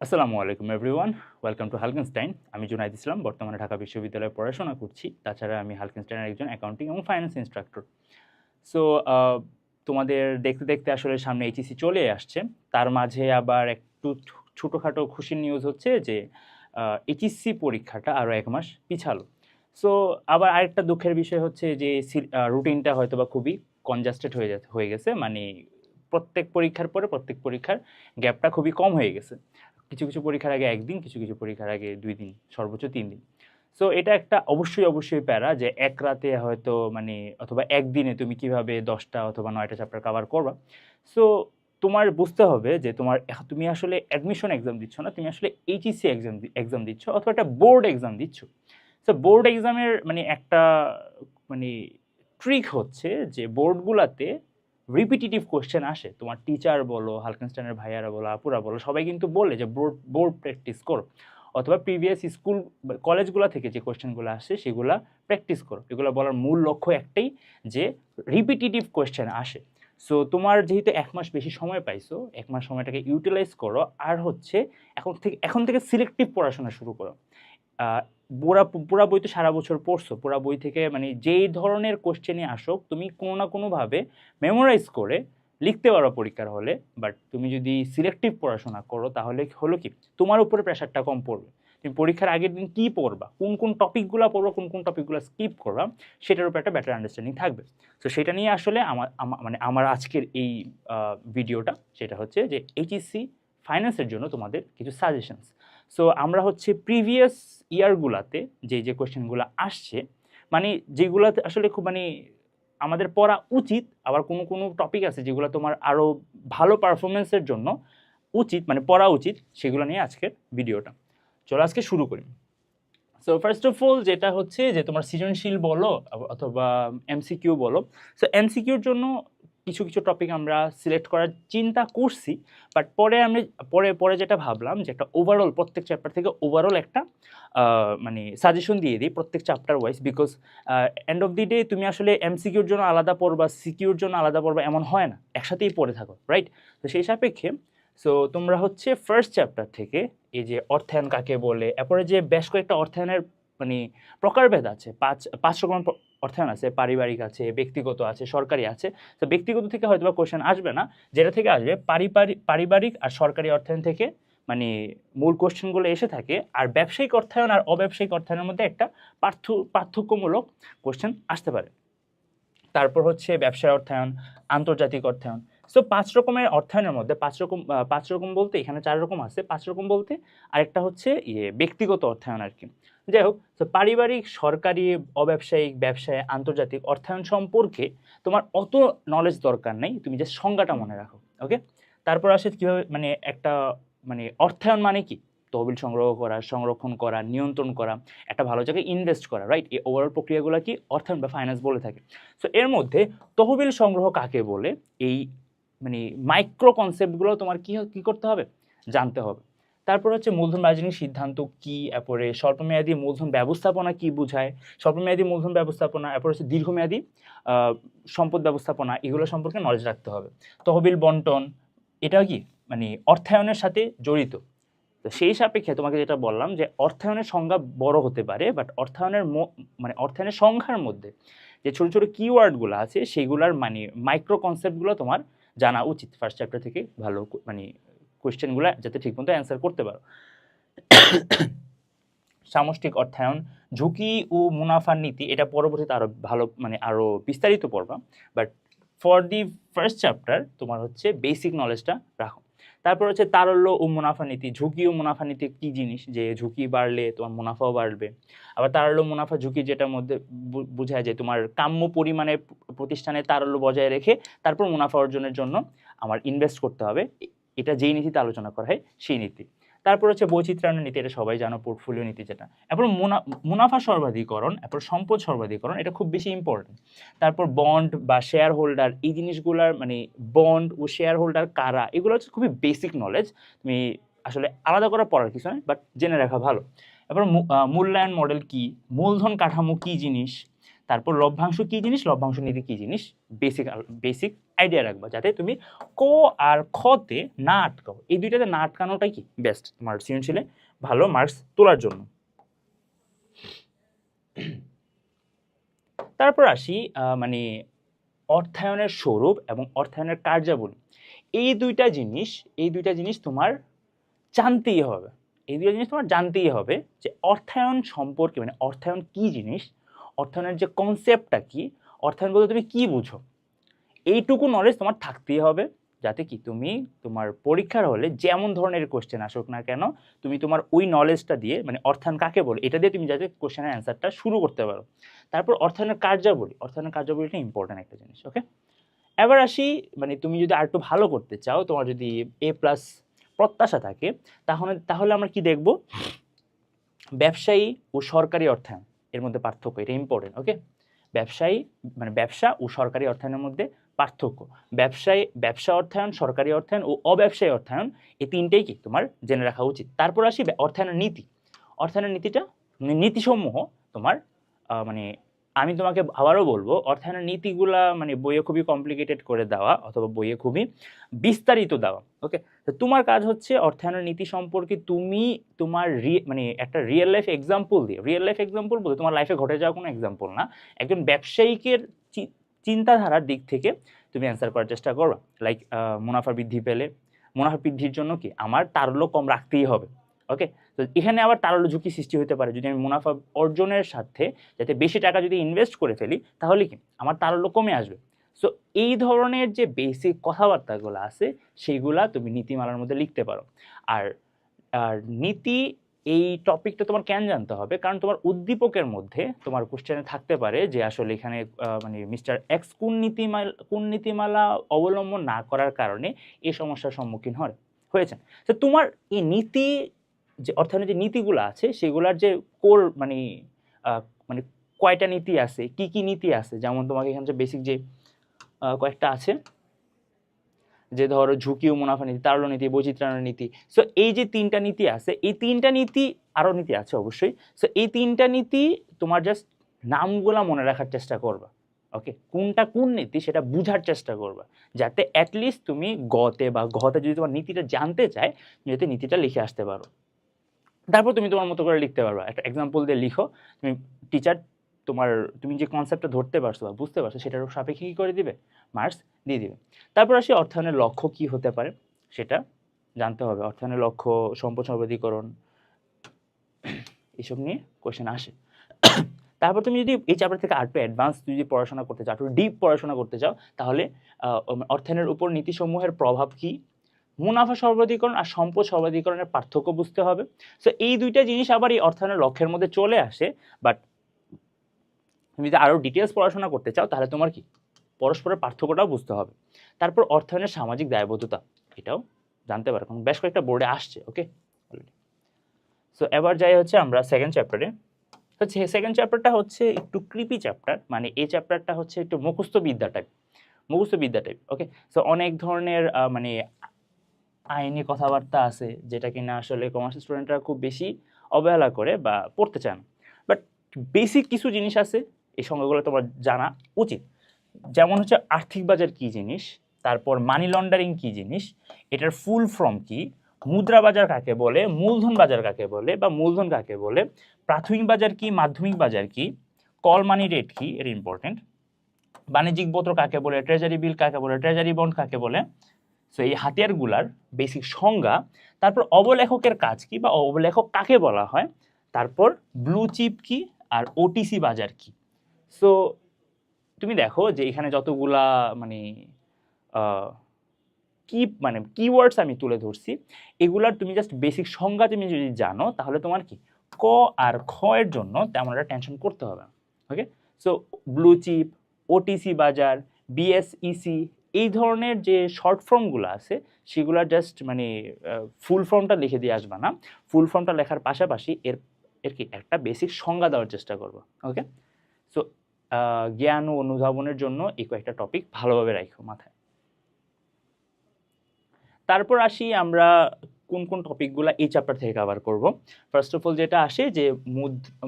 আসসালামু আলাইকুম everyone, welcome to হালকেনস্টাইন। আমি জুনাইদ ইসলাম, বর্তমানে ঢাকা বিশ্ববিদ্যালয়ে পড়াশোনা করছি। তাছাড়া আমি হালকেনস্টাইনের একজন অ্যাকাউন্টিং এবং ফাইন্যান্স ইনস্ট্রাক্টর। সো তোমাদের দেখতে দেখতে আসলে সামনে এইচএসসি চলে আসছে। তার মাঝে আবার একটু ছোটোখাটো খুশির নিউজ হচ্ছে যে এইচএসসি পরীক্ষাটা আরও 1 মাস পিছালো। সো আবার আরেকটা দুঃখের বিষয় হচ্ছে যে রুটিনটা হয়তো বা খুবই কনজাস্টেড হয়ে গেছে, মানে প্রত্যেক পরীক্ষার পরে প্রত্যেক পরীক্ষার গ্যাপটা খুবই কম হয়ে গেছে। কিছু কিছু পরীক্ষার আগে 1 দিন, কিছু কিছু পরীক্ষার আগে 2 দিন, সর্বোচ্চ 3 দিন। সো এটা একটা অবশ্যই প্যারা যে এক রাতে হয়তো মানে অথবা একদিনে তুমি কিভাবে 10টা অথবা 9টা চ্যাপ্টার কভার করবা। সো তোমার বুঝতে হবে যে তুমি আসলে অ্যাডমিশন এক্সাম দিচ্ছ না, তুমি আসলে এইচএসসি এক্সাম দিচ্ছ অথবা একটা বোর্ড এক্সাম দিচ্ছ। সো বোর্ড এক্সামের মানে একটা মানে ট্রিক হচ্ছে যে বোর্ডগুলাতে রিপিটিটিভ কোয়েশ্চেন আসে। তোমার টিচার বলো, হালকেনস্টাইনের ভাইয়ারা বলো, আপুরা বলো, সবাই কিন্তু বলে যে বোর্ড প্র্যাকটিস করো অথবা প্রিভিয়াস স্কুল কলেজগুলো থেকে যে কোয়েশ্চেনগুলো আসে সেগুলা প্র্যাকটিস করো। এগুলো বলার মূল লক্ষ্য একটাই যে রিপিটিটিভ কোয়েশ্চেন আসে। সো তোমার যেহেতু 1 মাস বেশি সময় পাইছো, 1 মাস সময়টাকে ইউটিলাইজ করো। আর হচ্ছে এখন থেকে সিলেক্টিভ পড়াশোনা শুরু করো। পুরা বই তো সারা বছর পড়ছো, পুরা বই থেকে মানে যেই ধরনের কোশ্চেনই আসুক তুমি কোনো না কোনোভাবে মেমোরাইজ করে লিখতে পারো পরীক্ষার হলে। বাট তুমি যদি সিলেক্টিভ পড়াশোনা করো তাহলে হলো কি, তোমার উপরে প্রেশারটা কম পড়বে। তুমি পরীক্ষার আগের দিন কী পড়বা, কোন কোন টপিকগুলো পড়বা, কোন কোন টপিকগুলো স্কিপ করবা, সেটার উপর একটা বেটার আন্ডারস্ট্যান্ডিং থাকবে। তো সেটা নিয়ে আসলে আমার আজকের এই ভিডিওটা, সেটা হচ্ছে যে এইচএসসি ফাইন্যান্সের জন্য তোমাদের কিছু সাজেশনস। সো আমরা হচ্ছে প্রিভিয়াস ইয়ারগুলাতে যে কোয়েশ্চেনগুলো আসছে, মানে যেগুলাতে আসলে খুব মানে আমাদের পড়া উচিত, আবার কোনো কোনো টপিক আছে যেগুলো তোমার আরও ভালো পারফরমেন্সের জন্য উচিত, মানে পড়া উচিত, সেগুলো নিয়ে আজকের ভিডিওটা। চলো আজকে শুরু করি। সো ফার্স্ট অফ অল যেটা হচ্ছে যে তোমার সৃজনশীল বলো অথবা এমসিকিউ বলো। সো এমসিকিউর জন্য কিছু কিছু টপিক আমরা সিলেক্ট করার চিন্তা করছি, বাট পরে যেটা ভাবলাম যে একটা ওভারঅল প্রত্যেক চ্যাপ্টার থেকে ওভারঅল একটা মানে সাজেশন দিয়ে দিই প্রত্যেক chapter wise. Because end of the day তুমি আসলে এমসিকিউর জন্য আলাদা পড়বা, সিকিউর জন্য আলাদা পড়বা এমন হয় না, একসাথেই পড়ে থাকো, রাইট? তো সেই সাপেক্ষে সো তোমরা হচ্ছে ফার্স্ট চ্যাপ্টার থেকে এই যে অর্থায়ন কাকে বলে, এরপরে যে বেশ কয়েকটা অর্থায়নের মানে প্রকারভেদ আছে, পাঁচ রকম অর্থায়ন আছে, পারিবারিক আছে, ব্যক্তিগত আছে, সরকারি আছে। তো ব্যক্তিগত থেকে হয়তো বা কোয়েশ্চেন আসবে না, যেটা থেকে আসবে পারিবারিক আর সরকারি অর্থায়ন থেকে মানে মূল কোশ্চেনগুলো এসে থাকে। আর ব্যবসায়িক অর্থায়ন আর অব্যবসায়িক অর্থায়নের মধ্যে একটা পার্থক্যমূলক কোশ্চেন আসতে পারে। তারপর হচ্ছে ব্যবসায় অর্থায়ন, আন্তর্জাতিক অর্থায়ন। সো 5 রকমের অর্থায়নের মধ্যে 5 রকম বলতে এখানে 4 রকম আছে। 5 রকম বলতে আরেকটা হচ্ছে ব্যক্তিগত অর্থায়ন আর কি। যাই হোক, তো পারিবারিক, সরকারি, অব্যবসায়িক, ব্যবসায়, আন্তর্জাতিক অর্থায়ন সম্পর্কে তোমার অত নলেজ দরকার নেই, তুমি জাস্ট সংজ্ঞাটা মনে রাখো, ওকে? তারপর আসে কীভাবে মানে একটা মানে অর্থায়ন মানে কি, তহবিল সংগ্রহ করা, সংরক্ষণ করা, নিয়ন্ত্রণ করা, একটা ভালো জায়গায় ইনভেস্ট করা, রাইট? এই ওভারঅল প্রক্রিয়াগুলো কি অর্থায়ন বা ফাইন্যান্স বলে থাকে। সো এর মধ্যে তহবিল সংগ্রহ কাকে বলে, এই মানে মাইক্রো কনসেপ্টগুলো তোমার কি করতে হবে, জানতে হবে। তারপর হচ্ছে মূলধন বাজেটিং সিদ্ধান্ত কি, এরপরে স্বল্পমেয়াদী মূলধন ব্যবস্থাপনা কি বোঝায়, স্বল্পমেয়াদী মূলধন ব্যবস্থাপনা, এরপর হচ্ছে দীর্ঘমেয়াদী সম্পদ ব্যবস্থাপনা, এগুলো সম্পর্কে নলেজ রাখতে হবে। তহবিল বন্টন, এটাও কি মানে অর্থায়নের সাথে জড়িত। তো সেই সাপেক্ষে তোমাকে যেটা বললাম যে অর্থায়নের সংজ্ঞা বড় হতে পারে, বাট অর্থায়নের সংখ্যার মধ্যে যে ছোট ছোট কিওয়ার্ডগুলো আছে সেগুলোর মানে মাইক্রো কনসেপ্টগুলো তোমার জানা উচিত ফার্স্ট চ্যাপ্টার থেকে, ভালো মানে কোয়েশ্চেনগুলো যাতে ঠিকমতো অ্যান্সার করতে পারো। সামষ্টিক অর্থায়ন, ঝুঁকি ও মুনাফার নীতি, এটা পরবর্তীতে আরও ভালো মানে আরও বিস্তারিত পড়বা। But for the first chapter তোমার হচ্ছে বেসিক নলেজটা রাখো। তারপর হচ্ছে তারল্য ও মুনাফা নীতি। ঝুঁকি ও মুনাফা নীতি কী জিনিস, যে ঝুঁকি বাড়লে তোমার মুনাফাও বাড়বে। আবার তারল্য মুনাফা ঝুঁকি যেটার মধ্যে বোঝায় যে তোমার কাম্য পরিমাণে প্রতিষ্ঠানে তারল্য বজায় রেখে তারপর মুনাফা অর্জনের জন্য আমার ইনভেস্ট করতে হবে, এটা যেই নীতিতে আলোচনা করা হয় সেই নীতি। তারপর হচ্ছে বৈচিত্র্যায়নের নীতি, এটা সবাই জানো, পোর্টফোলিও নীতি যেটা। এরপর মুনাফা সর্বাধিকরণ, এরপর সম্পদ সর্বাধিকরণ, এটা খুব বেশি ইম্পর্টেন্ট। তারপর বন্ড বা শেয়ার হোল্ডার, এই জিনিসগুলার মানে বন্ড ও শেয়ার হোল্ডার কারা, এগুলো হচ্ছে খুবই বেসিক নলেজ, তুমি আসলে আলাদা করে পড়ার কিছু নয়, বাট জেনে রাখা ভালো। এরপর মূল্যায়ন মডেল কি, মূলধন কাঠামো কি জিনিস, তারপর লভ্যাংশ কি জিনিস, লভ্যাংশ নীতি কি জিনিস, বেসিক আইডিয়া রাখবা, যাতে তুমি ক আর খতে না আটকাও। এই দুইটাতে না আটকানোটাই কি বেস্ট তোমার সৃজনশীলে ভালো মার্কস তোলার জন্য। তারপর আসি মানে অর্থায়নের স্বরূপ এবং অর্থায়নের কার্যাবলী। এই দুইটা জিনিস তোমার জানতেই হবে। এই দুইটা জিনিস তোমার জানতেই হবে যে অর্থায়ন সম্পর্কে, মানে অর্থায়ন কি জিনিস, অর্থায়নের যে কনসেপ্টটা কি, অর্থায়ন বলতে তুমি কি বুঝো, এইটুকু নলেজ তোমার থাকতেই হবে, যাতে কি তুমি তোমার পরীক্ষার হলে যেমন ধরনের কোশ্চেন আসুক না কেন, তুমি তোমার ওই নলেজটা দিয়ে, মানে অর্থায়ন কাকে বলে এটা দিয়ে তুমি যাতে কোশ্চেনের অ্যান্সারটা শুরু করতে পারো। তারপর অর্থায়নের কার্যাবলীটা ইম্পর্টেন্ট একটা জিনিস। ওকে, এবার আসি, মানে তুমি যদি আর একটু ভালো করতে চাও, তোমার যদি A+ প্রত্যাশা থাকে, তাহলে আমরা কি দেখব, ব্যবসায়ী ও সরকারি অর্থায়ন এর মধ্যে পার্থক্য, এটা ইম্পর্টেন্ট। ওকে, ব্যবসা ও সরকারি অর্থায়নের মধ্যে পার্থক্য, ব্যবসা অর্থায়ন, সরকারি অর্থায়ন ও অব্যবসায়ী অর্থায়ন, এই তিনটেই কি তোমার জেনে রাখা উচিত। তারপর আসি অর্থায়নের নীতিটা, নীতিসমূহ তোমার মানে আমি তোমাকে আবারও বলবো, অর্থায়নের নীতিগুলা মানে বইয়ে খুবই কমপ্লিকেটেড করে দেওয়া অথবা বইয়ে খুবই বিস্তারিত দেওয়া। ওকে, তো তোমার কাজ হচ্ছে অর্থায়নের নীতি সম্পর্কে তুমি তোমার মানে একটা রিয়েল লাইফ এক্সাম্পল বলতে তোমার লাইফে ঘটে যাওয়া কোনো এক্সাম্পল না, একজন ব্যবসায়িকের চিন্তাধারার দিক থেকে তুমি অ্যান্সার করার চেষ্টা করো। লাইক মুনাফা বৃদ্ধির জন্য কি আমার তারল্য কম রাখতেই হবে। ওকে, তো এখানে আবার তারল্য ঝুঁকি সৃষ্টি হতে পারে, যদি আমি মুনাফা অর্জনের সাথে যাতে বেশি টাকা যদি ইনভেস্ট করে ফেলি, তাহলে কি আমার তারল্য কমে আসবে। সো এই ধরনের যে বেসিক কথাবার্তাগুলো আছে, সেইগুলা তুমি নীতিমালার মধ্যে লিখতে পারো। আর নীতি এই টপিকটা তোমার কেন জানতে হবে, কারণ তোমার উদ্দীপকের মধ্যে তোমার কোশ্চেনে থাকতে পারে যে আসলে এখানে মানে মিস্টার এক্স কোন নীতিমালা অবলম্বন না করার কারণে এই সমস্যার সম্মুখীন হয়েছেন। তো তোমার এই নীতি, যে অর্থনীতির নীতিগুলো আছে, সেগুলোর যে কোর মানে মানে কয়টা নীতি আছে, কি নীতি আছে, যেমন তোমাকে এখানে যে বেসিক যে কয়েকটা আছে, যে ধরো ঝুঁকি ও মুনাফা নীতি, তারল্য নীতি, বৈচিত্র্যায়ন নীতি। সো এই যে তিনটা নীতি আছে, এই তিনটা নীতি, আরও নীতি আছে অবশ্যই। সো এই তিনটা নীতি তোমার জাস্ট নামগুলা মনে রাখার চেষ্টা করবা। ওকে, কোনটা কোন নীতি সেটা বুঝার চেষ্টা করবা, যাতে অ্যাটলিস্ট তুমি গতে যদি তোমার নীতিটা জানতে চায়, যাতে নীতিটা লিখে আসতে পারো। তারপর তুমি তোমার মতো করে লিখতে পারবা, একটা এক্সাম্পল দিয়ে লিখো, টিচার তুমি যে কনসেপ্টটা ধরতে পারছো বা বুঝতে পারছো, সেটার সাপেক্ষে কী করে দিবে, মার্কস দিয়ে দিবে। তারপর আসি অর্থায়নের লক্ষ্য কি হতে পারে, সেটা জানতে হবে। অর্থায়নের লক্ষ্য, সম্পদ সর্বাধিকরণ, এসব নিয়ে কোয়েশ্চেন আসে। তারপর তুমি যদি এই চ্যাপ্টার থেকে আরেকটু অ্যাডভান্স যদি পড়াশোনা করতে চাও, একটু ডিপ পড়াশোনা করতে চাও, তাহলে অর্থায়নের উপর নীতিসমূহের প্রভাব কি, মুনাফা সর্বাধিকরণ আর সম্পদ সর্বাধিকরণের পার্থক্য বুঝতে হবে। সো এই দুইটা জিনিস আবার এই অর্থায়নের লক্ষ্যের মধ্যে চলে আসে, বাট তুমি যদি আরও ডিটেলস পড়াশোনা করতে চাও, তাহলে তোমার কি পরস্পরের পার্থক্যটাও বুঝতে হবে। তারপর অর্থায়নের সামাজিক দায়বদ্ধতা, এটাও জানতে পারো, কারণ বেশ কয়েকটা বোর্ডে আসছে। ওকে, সো এবার যাই হচ্ছে আমরা সেকেন্ড চ্যাপ্টারে। সেকেন্ড চ্যাপ্টারটা হচ্ছে একটু ক্রিপি চ্যাপ্টার, মানে এই চ্যাপ্টারটা হচ্ছে একটু মুখস্থ বিদ্যা টাইপ। ওকে, সো অনেক ধরনের মানে আইনি কথাবার্তা আছে, যেটা কিনা আসলে কমার্স স্টুডেন্টরা খুব বেশি অবহেলা করে বা পড়তে চান, বাট বেসিক কিছু জিনিস আছে, এই সংজ্ঞাগুলো তোমার জানা উচিত। যেমন হচ্ছে আর্থিক বাজার কি জিনিস, তারপর মানি লন্ডারিং কি জিনিস, এটার ফুল ফর্ম কি, মুদ্রা বাজার কাকে বলে, মূলধন বাজার কাকে বলে বা মূলধন কাকে বলে, প্রাথমিক বাজার কি, মাধ্যমিক বাজার কি, কল মানি রেট কি, এটা ইম্পর্টেন্ট, বাণিজ্যিক পত্র কাকে বলে, ট্রেজারি বিল কাকে বলে, ট্রেজারি বন্ড কাকে বলে। সো এই হাতিয়ারগুলার বেসিক সংজ্ঞা, তারপর অবলেখকের কাজ কি বা অবলেখক কাকে বলা হয়, তারপর ব্লু চিপ কি আর ওটিসি বাজার কি। সো তুমি দেখো যে এখানে যতগুলা মানে কিওয়ার্ডস আমি তুলে ধরছি, এগুলার তুমি জাস্ট বেসিক সংজ্ঞা তুমি যদি জানো, তাহলে তোমার কি ক আর খ এর জন্য তেমন একটা টেনশন করতে হবে। ওকে, সো ব্লু চিপ, ওটিসি বাজার, বিএসইসি, এই ধরনের যে শর্ট ফর্মগুলো আছে, সেগুলো জাস্ট মানে ফুল ফর্মটা লিখে দিয়ে আসবা না, ফুল ফর্মটা লেখার পাশাপাশি এর কি একটা বেসিক সংজ্ঞা দেওয়ার চেষ্টা করবো। ওকে, সো জ্ঞান ও অনুধাবনের জন্য এই কয়েকটা টপিক ভালোভাবে রাখো মাথায়। তারপর আসি আমরা কোন কোন টপিকগুলো এই চ্যাপ্টার থেকে কভার করব। ফার্স্ট অফ অল যেটা আসে যে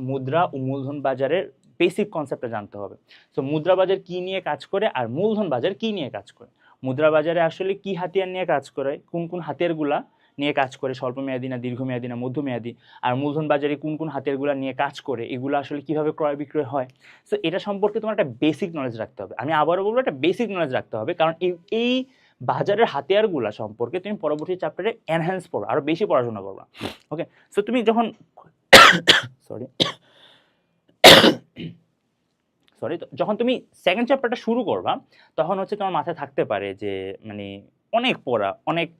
মুদ্রা ও মূলধন বাজারের বেসিক কনসেপ্টটা জানতে হবে। সো মুদ্রা বাজার কি নিয়ে কাজ করে আর মূলধন বাজার কি নিয়ে কাজ করে। মুদ্রা বাজারে আসলে কি হাতিয়ার নিয়ে কাজ করে, কোন কোন হাতিয়ারগুলা নিয়ে কাজ করে, স্বল্পমেয়াদী না দীর্ঘমেয়াদী না মধ্যমেয়াদী, আর মূলধন বাজারে কোন কোন হাতিয়ারগুলা নিয়ে কাজ করে, এগুলো আসলে কিভাবে ক্রয় বিক্রয় হয়। সো এটা সম্পর্কে তোমার একটা বেসিক নলেজ রাখতে হবে। আমি আবারও বলবো, একটা বেসিক নলেজ রাখতে হবে, কারণ এই বাজারের হাতিয়ারগুলা সম্পর্কে তুমি পরবর্তী চ্যাপ্টারে এনহ্যান্স পড়ো, আরও বেশি পড়াশোনা করবা। ওকে, সো তুমি যখন সরি যখন তুমি সেকেন্ড চ্যাপ্টারটা শুরু করবা, তখন হচ্ছে তোমার মাথায় থাকতে পারে যে মানে অনেক পড়া, অনেক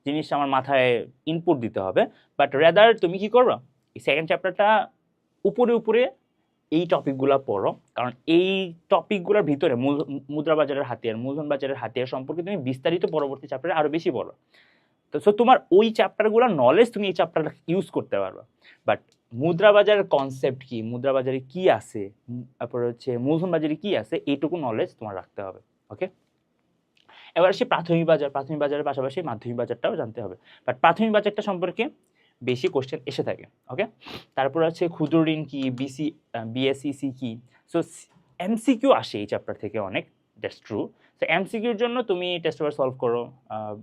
জিনিস আমার মাথায় ইনপুট দিতে হবে, বাট রেদার তুমি কি করবা, এই সেকেন্ড চ্যাপ্টারটা উপরে উপরে এই টপিকগুলো পড়ো, কারণ এই টপিকগুলোর ভিতরে মুদ্রা বাজারের হাতিয়ার, মূলধন বাজারের হাতিয়ার সম্পর্কে তুমি বিস্তারিত পরবর্তী চ্যাপ্টারে আরও বেশি পড়ো। তো সো তোমার ওই চ্যাপ্টারগুলোর নলেজ তুমি এই চ্যাপ্টারটা ইউজ করতে পারবা। বাট মুদ্রা বাজারের কনসেপ্ট কি, মুদ্রা বাজারে কি আছে, তারপরে হচ্ছে মূলধন বাজারে কি আছে, এইটুকু নলেজ তোমার রাখতে হবে। ওকে, এবার আসি প্রাথমিক বাজার। প্রাথমিক বাজারের পাশাপাশি মাধ্যমিক বাজারটাও জানতে হবে, বাট প্রাথমিক বাজারটা সম্পর্কে বেশি কোশ্চেন এসে থাকে। ওকে, তারপর আছে ক্ষুদ্র ঋণ কি, বিএসইসি কি। সো এমসিকিউ আসে এই চ্যাপ্টার থেকে অনেক, দ্যাটস ট্রু। সো এমসিকিউর জন্য তুমি টেস্ট পেপার সলভ করো,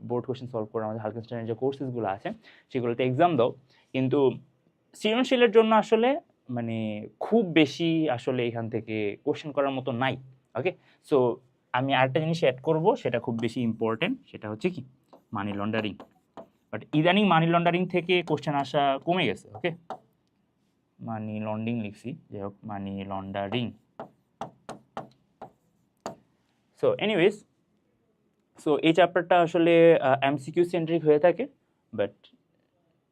বোর্ড কোশ্চেন সলভ করো, আমাদের হালকেনস্টাইনের যে কোর্সেসগুলো আছে সেগুলোতে এক্সাম দাও, কিন্তু সৃজনশীলের জন্য আসলে মানে খুব বেশি আসলে এখান থেকে কোশ্চেন করার মতো নাই। ওকে, সো আমি আরেকটা জিনিস অ্যাড করব, সেটা খুব বেশি ইম্পর্টেন্ট, সেটা হচ্ছে কি মানি লন্ডারিং। বাট ইদানিং মানি লন্ডারিং থেকে কোশ্চেন আসা কমে গেছে। ওকে, মানি লন্ডারিং লিখছি, যাই হোক, money laundering. So anyways, so এই চ্যাপ্টারটা আসলে এমসিকিউ সেন্ট্রিক হয়ে থাকে, বাট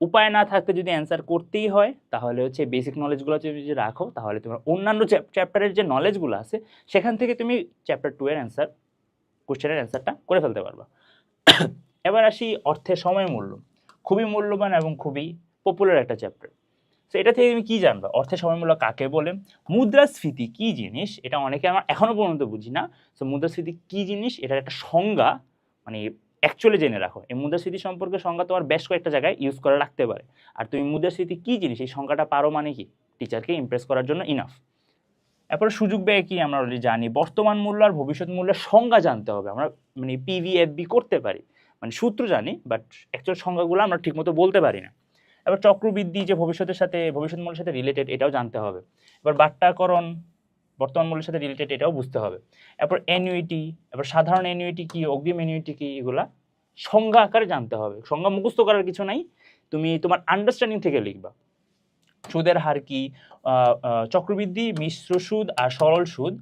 উপায় না থাকতে যদি অ্যান্সার করতেই হয়, তাহলে হচ্ছে বেসিক নলেজগুলো যদি রাখো, তাহলে তোমার অন্যান্য চ্যাপ্টারের যে নলেজগুলো আছে সেখান থেকে তুমি চ্যাপ্টার 2 এর অ্যান্সার, কোশ্চেনের অ্যান্সারটা করে ফেলতে পারবা। এবার আসি অর্থের সময় মূল্য, খুবই মূল্যবান এবং খুবই পপুলার একটা চ্যাপ্টার। তো এটা থেকে তুমি কী জানবা, অর্থের সময় মূল্য কাকে বলে, মুদ্রাস্ফীতি কী জিনিস, এটা অনেকে আমার এখনও পর্যন্ত বুঝি না। তো মুদ্রাস্ফীতি কী জিনিস, এটার একটা সংজ্ঞা মানে অ্যাকচুয়ালি জেনে রাখো। এই মুদ্রাস্ফীতি সম্পর্কে সংজ্ঞা তোমার বেশ কয়েকটা জায়গায় ইউজ করে রাখতে পারে, আর তুমি মুদ্রাস্ফীতি কী জিনিস এই সংজ্ঞাটা পারো মানে কি, টিচারকে ইমপ্রেস করার জন্য ইনাফ। এরপরে সুযোগ ব্যয় কি আমরা অলরেডি জানি, বর্তমান মূল্য আর ভবিষ্যৎ মূল্যের সংজ্ঞা জানতে হবে। আমরা মানে পিভিএফবি করতে পারি, মানে সূত্র জানি, বাট অ্যাকচুয়াল সংজ্ঞাগুলো আমরা ঠিকমতো বলতে পারি না। এবার চক্রবৃদ্ধি যে ভবিষ্যতের সাথে, ভবিষ্যৎ মূল্যের সাথে রিলেটেড, এটাও জানতে হবে। এবার বাট্টাকরণ বর্তমান মূল্যের সাথে রিলেটেড, এটাও বুঝতে হবে। এরপর অ্যানুইটি, এবার সাধারণ অ্যানুইটি কি, অগ্রিম অ্যানুইটি কি, এগুলা সংজ্ঞা আকারে জানতে হবে। সংজ্ঞা মুখস্থ করার কিছু নাই, তুমি তোমার আন্ডারস্ট্যান্ডিং থেকে লিখবা। সুদের হার কি, চক্রবৃদ্ধি, মিশ্র সুদ আর সরল সুদ,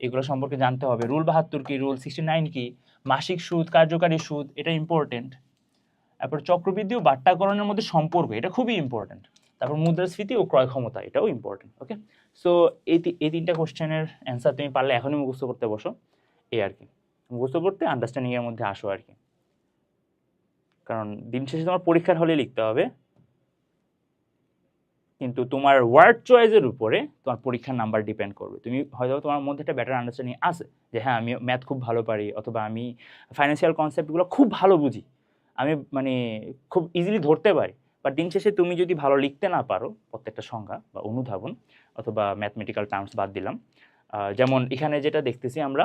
এগুলো সম্পর্কে জানতে হবে। রুল 72 কি, রুল 69 কি, মাসিক সুদ, কার্যকারী সুদ, এটা ইম্পর্টেন্ট। তারপর চক্রবৃদ্ধি ও বাট্টাকরণের মধ্যে সম্পর্ক, এটা খুবই ইম্পর্টেন্ট। তারপর মুদ্রাস্ফীতি ও ক্রয় ক্ষমতা, এটাও ইম্পর্টেন্ট। ওকে, সো এই তিনটা কোশ্চেনের অ্যান্সার তুমি পারলে এখনই মুখস্থ করতে বসো, এই আর কি, মুখস্থ করতে আন্ডারস্ট্যান্ডিংয়ের মধ্যে আসো আর কি, কারণ দিন শেষে তোমার পরীক্ষার হলে লিখতে হবে, কিন্তু তোমার ওয়ার্ড চয়েসের উপরে তোমার পরীক্ষার নাম্বার ডিপেন্ড করবে। তুমি হয়তো তোমার মধ্যে একটা বেটার আন্ডারস্ট্যান্ডিং আছে যে হ্যাঁ আমি ম্যাথ খুব ভালো পারি, অথবা আমি ফাইন্যান্সিয়াল কনসেপ্টগুলো খুব ভালো বুঝি, আমি মানে খুব ইজিলি ধরতে পারি, বাট দিন শেষে তুমি যদি ভালো লিখতে না পারো প্রত্যেকটা সংজ্ঞা বা অনুধাবন অথবা ম্যাথমেটিক্যাল টার্মস বাদ দিলাম, যেমন এখানে যেটা দেখতেছি আমরা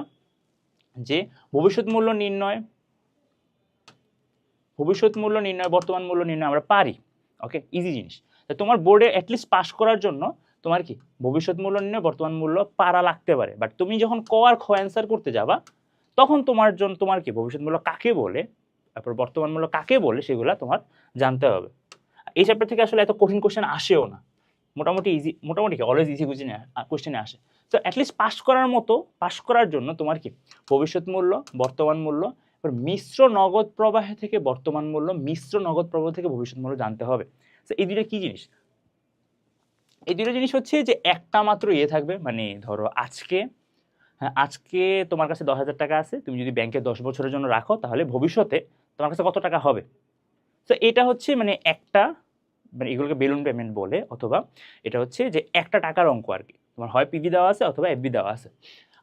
যে ভবিষ্যৎ মূল্য নির্ণয়, বর্তমান মূল্য নির্ণয় আমরা পারি। ওকে, ইজি জিনিস। তোমার বোর্ডে অ্যাটলিস্ট পাস করার জন্য তোমার কি ভবিষ্যৎ মূল্য নির্ণয়, বর্তমান মূল্য পারা লাগতে পারে, বাট তুমি যখন ক আর খ অ্যান্সার করতে যাবা, তখন তোমার কি ভবিষ্যৎ মূল্য কাকে বলে, তারপর বর্তমান মূল্য কাকে বলে, সেগুলো তোমার জানতে হবে। এই চ্যাপ্টার থেকে আসলে এত কঠিন কোশ্চেন আসেও না, মোটামুটি কি অলওয়েজ ইজি কোশ্চেনে আসে। তো অ্যাটলিস্ট পাস করার জন্য তোমার কি ভবিষ্যৎ মূল্য, বর্তমান মূল্য, এবার মিশ্র নগদ প্রবাহ থেকে বর্তমান মূল্য, মিশ্র নগদ প্রবাহ থেকে ভবিষ্যৎ মূল্য জানতে হবে। তো এই দুটো কি জিনিস, এই দুটো জিনিস হচ্ছে যে একটা মাত্র থাকবে, মানে ধরো আজকে তোমার কাছে 10,000 টাকা আছে, তুমি যদি ব্যাংকে 10 বছরের জন্য রাখো, তাহলে ভবিষ্যতে তোমার কাছে কত টাকা হবে। তো এটা হচ্ছে মানে একটা, মানে এগুলোকে বেলুন পেমেন্ট বলে, অথবা এটা হচ্ছে যে একটা টাকার অঙ্ক আর কি, তোমার হয় পিভি দেওয়া আছে অথবা এফবি দেওয়া আছে।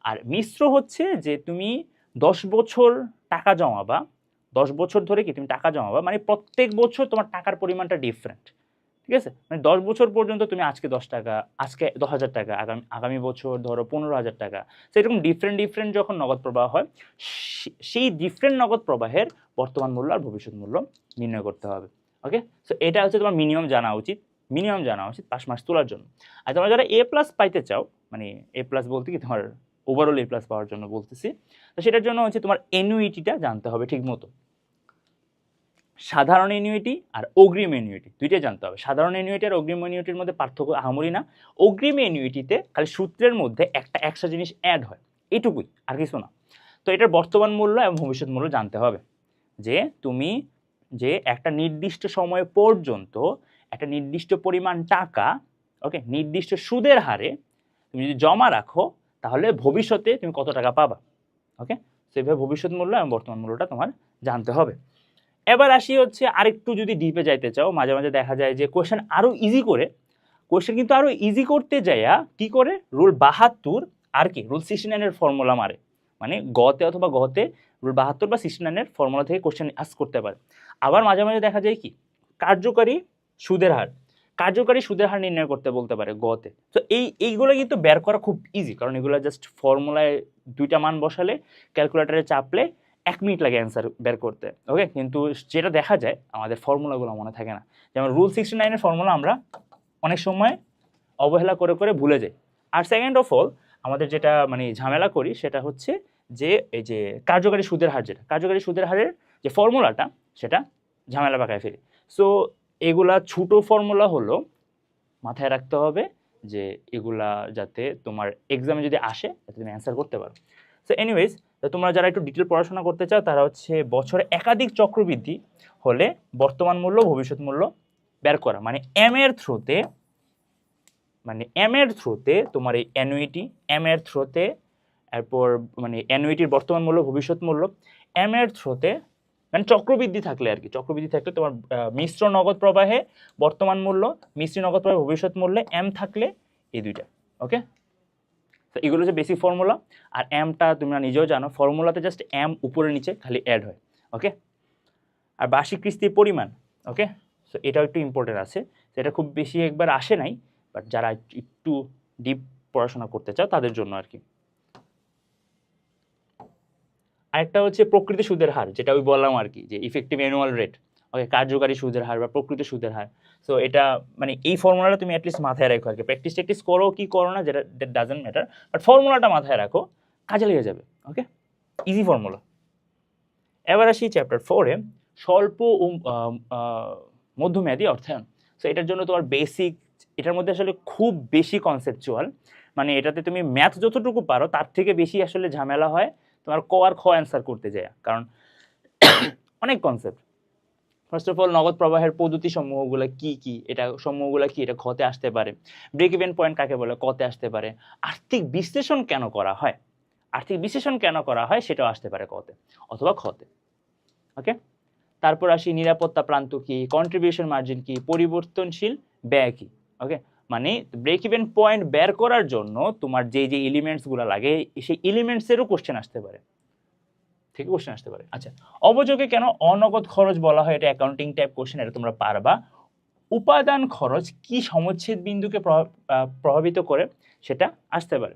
আর মিশ্র হচ্ছে যে তুমি 10 বছর টাকা জমাবা, 10 বছর ধরে কি তুমি টাকা জমাবা, মানে প্রত্যেক বছর তোমার টাকার পরিমাণটা ডিফারেন্ট, ঠিক আছে, মানে 10 বছর পর্যন্ত তুমি আজকে 10 টাকা, আজকে 10,000 টাকা, আগামী বছর ধরো 15,000 টাকা। তো এরকম ডিফারেন্ট যখন নগদ প্রবাহ হয়, সেই ডিফারেন্ট নগদ প্রবাহের বর্তমান মূল্য আর ভবিষ্যৎ মূল্য নির্ণয় করতে হবে। ওকে, সো এটা হচ্ছে তোমার মিনিমাম জানা উচিত পাস মার্কস তোলার জন্য। আর তোমরা যারা এ প্লাস পাইতে চাও, মানে এ প্লাস বলতে কি তোমার ওভারঅল এ প্লাস পাওয়ার জন্য বলতেছি, তো সেটার জন্য হচ্ছে তোমার অ্যানুইটিটা জানতে হবে ঠিক মতো। সাধারণ অ্যানুইটি আর অগ্রিম অ্যানুইটি দুইটাই জানতে হবে। সাধারণ অ্যানুইটি আর অগ্রিম অ্যানুইটির মধ্যে পার্থক্য আহামরি না। অগ্রিম অ্যানুইটিতে খালি সূত্রের মধ্যে একটা এক্সট্রা জিনিস অ্যাড হয়, এইটুকুই, আর কিছু না। তো এটার বর্তমান মূল্য এবং ভবিষ্যৎ মূল্য জানতে হবে, যে তুমি যে একটা নির্দিষ্ট সময় পর্যন্ত একটা নির্দিষ্ট পরিমাণ টাকা, ওকে, নির্দিষ্ট সুদের হারে তুমি যদি জমা রাখো, তাহলে ভবিষ্যতে তুমি কত টাকা পাবা। ওকে, সেভাবে ভবিষ্যৎ মূল্য এবং বর্তমান মূল্যটা তোমার জানতে হবে। এবার আসি হচ্ছে আরেকটু যদি ডিপে যাইতে চাও, মাঝে মাঝে দেখা যায় যে কোয়েশ্চেন আরও ইজি করে, কোয়েশ্চেন কিন্তু আরও ইজি করতে যাইয়া কি করে, রুল 72 আর কি রুল 69 ফর্মুলা মারে, মানে গতে অথবা গতে রুল 72 বা 69 ফর্মুলা থেকে কোয়েশ্চেন আস করতে পারে। আবার মাঝে মাঝে দেখা যায় কি কার্যকারী সুদের হার নির্ণয় করতে বলতে পারে গতে। তো এইগুলো কিন্তু বের করা খুব ইজি, কারণ এগুলো জাস্ট ফর্মুলায় দুইটা মান বসালে, ক্যালকুলেটারে চাপলে 1 মিনিট লাগে অ্যান্সার বের করতে। ওকে, কিন্তু যেটা দেখা যায় আমাদের ফর্মুলাগুলো মনে থাকে না। যেমন রুল 69 ফর্মুলা আমরা অনেক সময় অবহেলা করে ভুলে যাই। আর সেকেন্ড অফ অল আমাদের যেটা মানে ঝামেলা করি সেটা হচ্ছে যে এই যে কার্যকারী সুদের হারের যে ফর্মুলাটা, সেটা ঝামেলা পাকায় ফেলি। সো এগুলা ছোট ফর্মুলা হলো, মাথায় রাখতে হবে যে এগুলা যাতে তোমার এক্সামে যদি আসে যাতে তুমি অ্যান্সার করতে পারো। সো এনিওয়েজ, তোমরা যারা একটু ডিটেল পড়াশোনা করতে চাও তারা হচ্ছে বছরে একাধিক চক্রবৃদ্ধি হলে বর্তমান মূল্য ভবিষ্যৎ মূল্য বের করা, মানে এম এর থ্রুতে তোমার এই অ্যানুইটি, এরপর মানে অ্যানুইটির বর্তমান মূল্য ভবিষ্যৎ মূল্য, এম এর থ্রুতে মানে চক্রবৃদ্ধি থাকলে তোমার মিশ্র নগদ প্রবাহে বর্তমান মূল্য, মিশ্র নগদ প্রবাহে ভবিষ্যৎ মূল্যে এম থাকলে, এই দুইটা। ওকে, তো এগুলো হচ্ছে বেসিক ফর্মুলা। আর এমটা তোমরা নিজেও জানো, ফর্মুলাতে জাস্ট এম উপরে নিচে খালি অ্যাড হয়। ওকে, আর বার্ষিক কিস্তির পরিমাণ, ওকে, সো এটাও একটু ইম্পর্টেন্ট আছে, সেটা খুব বেশি একবার আসে নাই, বাট যারা একটু ডিপ পড়াশোনা করতে চাও তাদের জন্য আর কি। আরেকটা হচ্ছে প্রকৃত সুদের হার, যেটা আমি বললাম আর কি, যে ইফেক্টিভ অ্যানুয়াল রেট। ওকে, কার্যকারী সুদের হার বা প্রকৃত সুদের হার। সো এটা মানে এই ফর্মুলাটা তুমি অ্যাটলিস্ট মাথায় রাখো আর কি। প্র্যাকটিস করো কি করো না, যেটা দ্যাট ডাজন্ট ম্যাটার, বাট ফর্মুলাটা মাথায় রাখো, কাজে লেগে যাবে। ওকে, ইজি ফর্মুলা। এবার আসি চ্যাপ্টার 4-এ, স্বল্প ও মধ্যমেয়াদী অর্থায়ন। সো এটার জন্য তোমার বেসিক, এটার মধ্যে আসলে খুব বেশি কনসেপচুয়াল, মানে এটাতে তুমি ম্যাথ যতটুকু পারো তার থেকে বেশি আসলে ঝামেলা হয় তোমার ক আর খ অ্যান্সার করতে যায়, কারণ অনেক কনসেপ্ট। ফার্স্ট অফ অল নগদ প্রবাহের পদ্ধতি সমূহগুলো কি কি, এটা খতে আসতে পারে। ব্রেক ইভেন পয়েন্ট কাকে বলে, কতে আসতে পারে। আর্থিক বিশ্লেষণ কেন করা হয় সেটাও আসতে পারে কতে অথবা খতে। ওকে, তারপর আসি নিরাপত্তা প্রান্ত কি, কন্ট্রিবিউশন মার্জিন কি, পরিবর্তনশীল ব্যয় কি। ওকে, মানে ব্রেক ইভেন পয়েন্ট বের করার জন্য তোমার যে এলিমেন্টসগুলো লাগে, সেই এলিমেন্টসেরও কোশ্চেন আসতে পারে। আচ্ছা, অবযোগে কেন অনগদ খরচ বলা হয়, এটা অ্যাকাউন্টিং টাইপ কোশ্চেন, এটা তোমরা পারবা। উপাদান খরচ কি সমচ্ছেদ বিন্দুকে প্রভাবিত করে, সেটা আসতে পারে।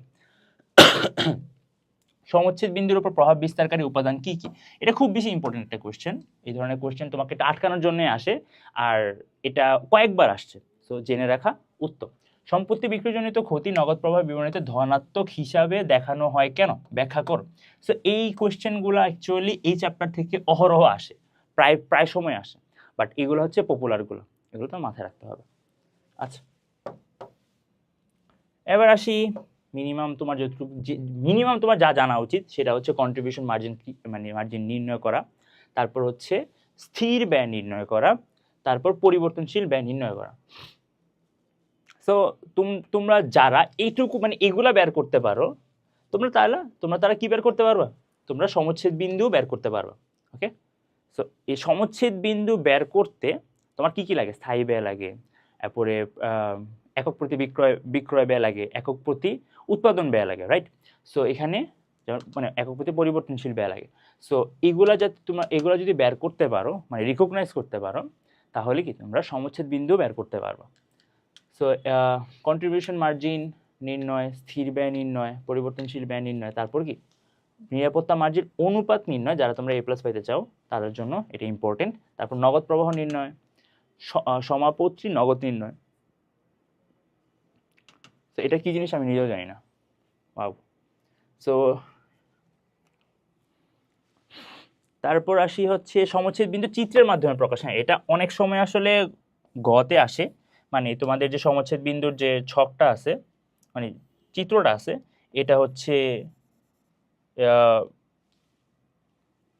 সমচ্ছেদ বিন্দুর উপর প্রভাব বিস্তারকারী উপাদান কি কি, এটা খুব বেশি ইম্পর্টেন্ট একটা কোশ্চেন। এই ধরনের কোশ্চেন তোমাকে এটা আটকানোর জন্য আসে, আর এটা কয়েকবার আসছে, সো জেনে রাখা উত্তম। সম্পত্তি বিক্রয়জনিত ক্ষতি নগদ প্রভাব বিবরণীতে ধনাত্মক হিসাবে দেখানো হয় কেন, ব্যাখ্যা করো। সো এই কোশ্চেনগুলো অ্যাকচুয়ালি এই চ্যাপ্টার থেকে অহরহ আসে, প্রায় সময় আসে, বাট এগুলো হচ্ছে পপুলারগুলো, এগুলো তো মাথায় রাখতে হবে। আচ্ছা, এবার আসি মিনিমাম তোমার যা জানা উচিত সেটা হচ্ছে কন্ট্রিবিউশন মার্জিন, মানে মার্জিন নির্ণয় করা, তারপর হচ্ছে স্থির ব্যয় নির্ণয় করা, তারপর পরিবর্তনশীল ব্যয় নির্ণয় করা। সো তোমরা যারা এইটুকু মানে এগুলা বের করতে পারো, তোমরা তারা কি বের করতে পারবা, তোমরা সমচ্ছেদ বিন্দু বের করতে পারবা। ওকে, সো এই সমচ্ছেদ বিন্দু বের করতে তোমার কি কি লাগে, স্থায়ী ব্যয় লাগে, তারপরে একক প্রতি বিক্রয় ব্যয় লাগে, একক প্রতি উৎপাদন ব্যয় লাগে, রাইট। সো এখানে মানে একক প্রতি পরিবর্তনশীল ব্যয় লাগে। সো এগুলা যদি বের করতে পারো, মানে রিকগনাইজ করতে পারো, তাহলে কি তোমরা সমচ্ছেদ বিন্দু বের করতে পারবা। সো কন্ট্রিবিউশন মার্জিন নির্ণয়, স্থির ব্যয় নির্ণয়, পরিবর্তনশীল ব্যয় নির্ণয়, তারপর কি নিরাপত্তা মার্জিন অনুপাত নির্ণয়, যারা তোমরা A+ পাইতে চাও তাদের জন্য এটা ইম্পর্টেন্ট। তারপর নগদ প্রবাহ নির্ণয়, সমাপত্তি নগদ নির্ণয়। তো এটা কি জিনিস আমি নিজেও জানি না। ওয়াও। সো তারপর আসি হচ্ছে সমচ্ছেদ বিন্দু চিত্রের মাধ্যমে প্রকাশ। হ্যাঁ, এটা অনেক সময় আসলে গতে আসে, মানে তোমাদের যে সমচ্ছেদ বিন্দুর যে ছকটা আছে, মানে চিত্রটা আছে, এটা হচ্ছে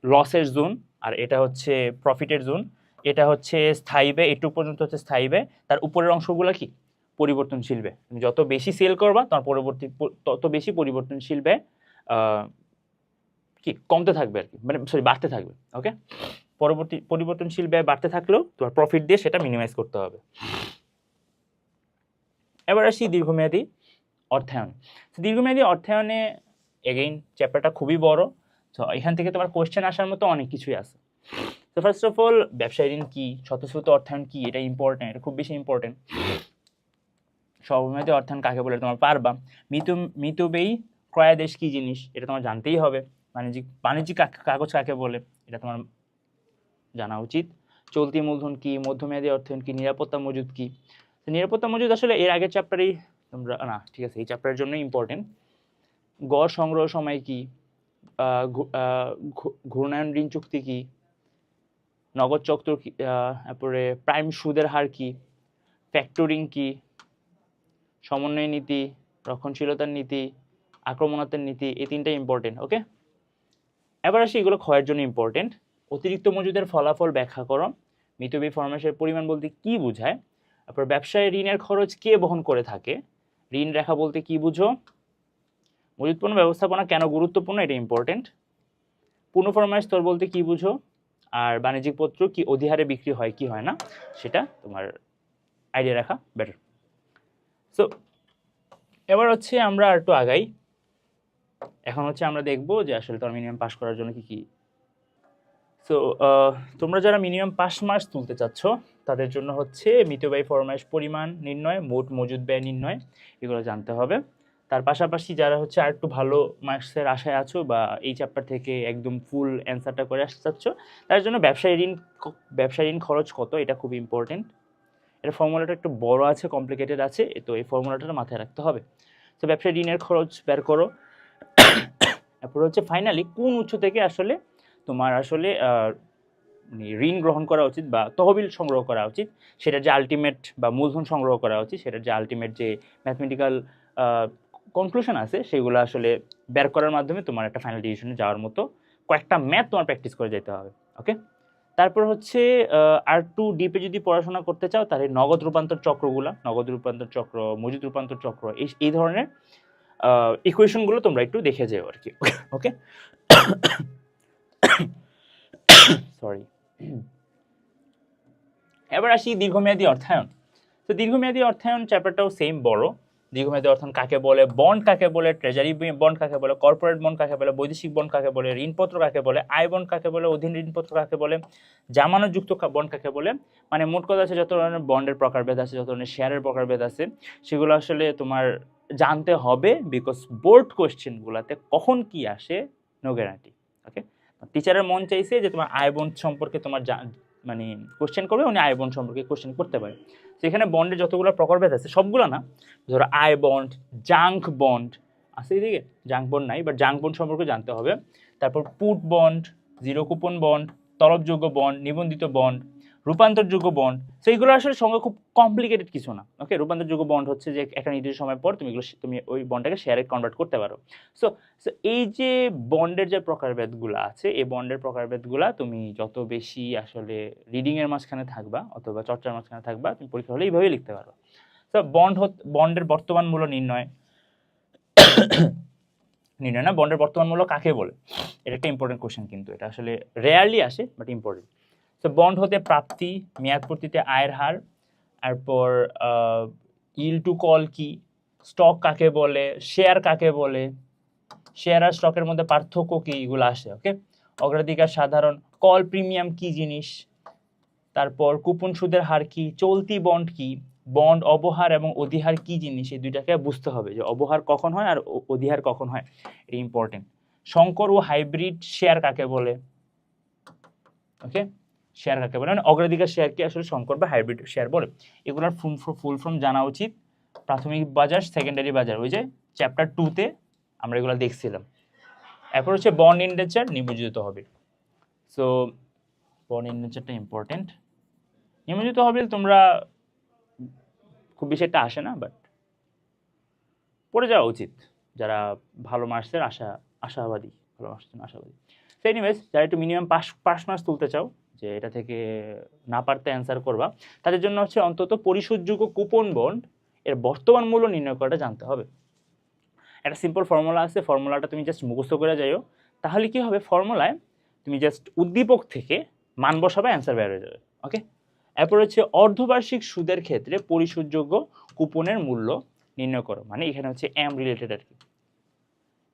লসের জোন আর এটা হচ্ছে প্রফিটের জোন। এটা হচ্ছে স্থায়ী ব্যয়, এটুকু পর্যন্ত হচ্ছে স্থায়ী ব্যয়, তার উপরের অংশগুলো কি পরিবর্তনশীল ব্যয়। তুমি যত বেশি সেল করবা তোমার তত বেশি পরিবর্তনশীল ব্যয় কি কমতে থাকবে আর কি, মানে সরি বাড়তে থাকবে। ওকে, পরিবর্তনশীল ব্যয় বাড়তে থাকলেও তোমার প্রফিট দিয়ে সেটা মিনিমাইজ করতে হবে। এবার আসি দীর্ঘমেয়াদী অর্থায়ন। দীর্ঘমেয়াদী অর্থায়নে এগেইন চ্যাপ্টারটা খুবই বড়, তো এখান থেকে তোমার কোয়েশ্চেন আসার মতো অনেক কিছুই আছে। তো ফার্স্ট অফ অল ব্যবসায় ঋণ কি, স্বতঃস্ফূর্ত অর্থায়ন কি, এটা ইম্পর্টেন্ট, এটা খুব বেশি ইম্পর্টেন্ট। স্বল্পমেয়াদী অর্থায়ন কাকে বলে তোমার পারবা। মিতব্যয়ী ক্রয়াদেশ কি জিনিস এটা তোমার জানতেই হবে। বাণিজ্যিক কাগজ কাকে বলে এটা তোমার জানা উচিত। চলতি মূলধন কি, মধ্যমেয়াদী অর্থায়ন কি, নিরাপত্তা মজুদ কি। নিরাপত্তা মজুদ আসলে এর আগের চ্যাপ্টারেই তোমরা না, ঠিক আছে, এই চ্যাপ্টারের জন্য ইম্পর্টেন্ট। গড় সংগ্রহ সময় কি, ঘূর্ণায়ন ঋণ চুক্তি কি, নগদ চক্র কি, তারপরে প্রাইম সুদের হার কি, ফ্যাক্টরিং কি, সমন্বয় নীতি, রক্ষণশীলতার নীতি, আক্রমণাত্মক নীতি, এই তিনটা ইম্পর্টেন্ট। ওকে, এবার আসি এগুলো ক্ষয়ের জন্য ইম্পর্টেন্ট। অতিরিক্ত মজুদের ফলাফল ব্যাখ্যা করো। মিতব্যয়ী ফরমাসের পরিমাণ বলতে কি বোঝায়। তারপর ব্যবসায় ঋণের খরচ কে বহন করে থাকে। ঋণ রেখা বলতে কি বুঝো। মজুদ পণ্য ব্যবস্থাপনা কেন গুরুত্বপূর্ণ, এটা ইম্পর্টেন্ট। পূর্ণ ফরমাস স্তর বলতে কি বুঝো। আর বাণিজ্যিক পত্র কি অধিহারে বিক্রি হয় কি হয় না সেটা তোমার আইডিয়া রাখা বেটার। সো এবার হচ্ছে আমরা একটু আগাই। এখন হচ্ছে আমরা দেখবো যে আসলে তোমার মিনিমাম পাস করার জন্য কি কি। সো তোমরা যারা মিনিমাম পাস মার্কস তুলতে চাচ্ছ তাদের জন্য হচ্ছে মিতব্যয়ী ফরমাস পরিমাণ নির্ণয়, মোট মজুদ ব্যয় নির্ণয়, এগুলো জানতে হবে। তার পাশাপাশি যারা হচ্ছে আর একটু ভালো মার্কসের আশায় আছো বা এই চ্যাপ্টার থেকে একদম ফুল অ্যান্সারটা করে আসতে চাচ্ছ, তার জন্য ব্যবসায় ঋণ খরচ কত, এটা খুব ইম্পর্টেন্ট। এটা ফর্মুলাটা একটু বড় আছে, কমপ্লিকেটেড আছে, তো এই ফর্মুলাটা মাথায় রাখতে হবে। তো ব্যবসায় ঋণের খরচ বের করো। তারপর হচ্ছে ফাইনালি কোন উৎস থেকে আসলে তোমার আসলে ঋণ গ্রহণ করা উচিত বা তহবিল সংগ্রহ করা উচিত, সেটার যে আলটিমেট বা মূলধন সংগ্রহ করা উচিত, সেটার যে আলটিমেট যে ম্যাথমেটিক্যাল কনক্লুশন আছে সেগুলো আসলে বের করার মাধ্যমে তোমার একটা ফাইনাল ডিসিশনে যাওয়ার মতো কয়েকটা ম্যাথ তোমার প্র্যাকটিস করে যেতে হবে। ওকে, তারপর হচ্ছে আর টু ডিপে যদি পড়াশোনা করতে চাও তাহলে নগদ রূপান্তর চক্রগুলা, নগদ রূপান্তর চক্র, মজুদ রূপান্তর চক্র, এই ধরনের ইকুয়েশনগুলো তোমরা একটু দেখে যেও আর কি। ওকে, সরি। এবার আসি দীর্ঘমেয়াদী অর্থায়ন। তো দীর্ঘমেয়াদী অর্থায়ন চ্যাপ্টারটাও সেম বড়। দীর্ঘমেয়াদী অর্থায়ন কাকে বলে, বন্ড কাকে বলে, ট্রেজারি বন্ড কাকে বলে, কর্পোরেট বন্ড কাকে বলে, বৈদেশিক বন্ড কাকে বলে, ঋণপত্র কাকে বলে, আয় বন্ড কাকে বলে, অধীন ঋণপত্র কাকে বলে, জামানতযুক্ত বন্ড কাকে বলে। মানে মোট কথা আছে যত ধরনের বন্ডের প্রকারভেদ আছে, যত ধরনের শেয়ারের প্রকারভেদ আছে, সেগুলো আসলে তোমার জানতে হবে, বিকজ বোর্ড কোয়েশ্চেনগুলোতে কখন কি আসে নো গ্যারান্টি। ওকে, টিচারের মন চাইছে যে তোমার আয় বন্ড সম্পর্কে তোমার মানে কোশ্চেন করবে, উনি আয় বন্ড সম্পর্কে কোশ্চেন করতে পারে। সেখানে বন্ডের যতগুলো প্রকারভেদ আছে সবগুলো না, ধরো আয় বন্ড, জাঙ্ক বন্ড আছে, এদিকে জাঙ্ক বন্ড নাই, বাট জাঙ্ক বন্ড সম্পর্কে জানতে হবে। তারপর put bond, zero coupon bond, তলবযোগ্য বন্ড, নিবন্ধিত বন্ড, রূপান্তরযোগ্য বন্ড। তো এইগুলো আসলে সঙ্গে খুব কমপ্লিকেটেড কিছু না। ওকে, রূপান্তরযোগ্য বন্ড হচ্ছে যে একটা নির্দিষ্ট সময় পর তুমি ওই বন্ডটাকে শেয়ারে কনভার্ট করতে পারো। সো এই যে বন্ডের যে প্রকারভেদগুলো আছে, এই বন্ডের প্রকারভেদগুলো তুমি যত বেশি আসলে রিডিংয়ের মাঝখানে থাকবা অথবা চর্চার মাঝখানে থাকবা, তুমি পরীক্ষা হলে এইভাবেই লিখতে পারো। সো বন্ডের বর্তমান মূল্য নির্ণয় না, বন্ডের বর্তমান মূল্য কাকে বলে, এটা একটা ইম্পর্টেন্ট কোশ্চেন, কিন্তু এটা আসলে রেয়ারলি আসে বাট ইম্পর্টেন্ট। তো বন্ড হতে প্রাপ্তি, মেয়াদ পূর্তিতে আয়ের হার, তারপর ইল্ড টু কল কি, স্টক কাকে বলে, শেয়ার কাকে বলে, শেয়ার আর স্টকের মধ্যে পার্থক্য কি, এগুলো আসে। ওকে, অগ্রাধিকার সাধারণ, কল প্রিমিয়াম কি জিনিস, তারপর কুপন সুদের হার কি, চলতি বন্ড কি, বন্ড অবহার এবং অধিহার কি জিনিস, এই দুইটাকে বুঝতে হবে যে অবহার কখন হয় আর অধিহার কখন হয়, এটা ইম্পর্টেন্ট। সংকর ও হাইব্রিড শেয়ার কাকে বলে, ওকে, শেয়ার কাকে বলে, মানে অগ্রাধিকার শেয়ারকে আসলে সংকর বা হাইব্রিড শেয়ার বলে। এগুলোর ফুল ফর্ম জানা উচিত। প্রাথমিক বাজার, সেকেন্ডারি বাজার, ওই যে চ্যাপ্টার 2-তে আমরা এগুলো দেখছিলাম। এরপর হচ্ছে বন্ড ইন্ডেঞ্চার, নিবন্ধিত তহবিল। সো বন্ড ইন্ডেঞ্চারটা ইম্পর্টেন্ট। নিবন্ধিত তহবিল তোমরা খুব বেশি একটা আসে না, বাট পড়ে যাওয়া উচিত যারা ভালো মার্কসের আশাবাদী, ভালো মার্কসের আশাবাদী। তো এনিওয়েজ, যারা একটু মিনিমাম পাস মার্কস তুলতে চাও, যে এটা থেকে না পারতে অ্যান্সার করবা, তাদের জন্য হচ্ছে অন্তত পরিশোধযোগ্য কুপন বন্ড এর বর্তমান মূল্য নির্ণয় করাটা জানতে হবে। একটা সিম্পল ফর্মুলা আছে, ফর্মুলাটা তুমি জাস্ট মুখস্থ করে যাইও, তাহলে কি হবে, ফর্মুলায় তুমি জাস্ট উদ্দীপক থেকে মান বসাবে, অ্যান্সার বের হয়ে যাবে। ওকে, এরপর হচ্ছে অর্ধবার্ষিক সুদের ক্ষেত্রে পরিশোধযোগ্য কুপনের মূল্য নির্ণয় করো, মানে এখানে হচ্ছে এম রিলেটেড আর কি।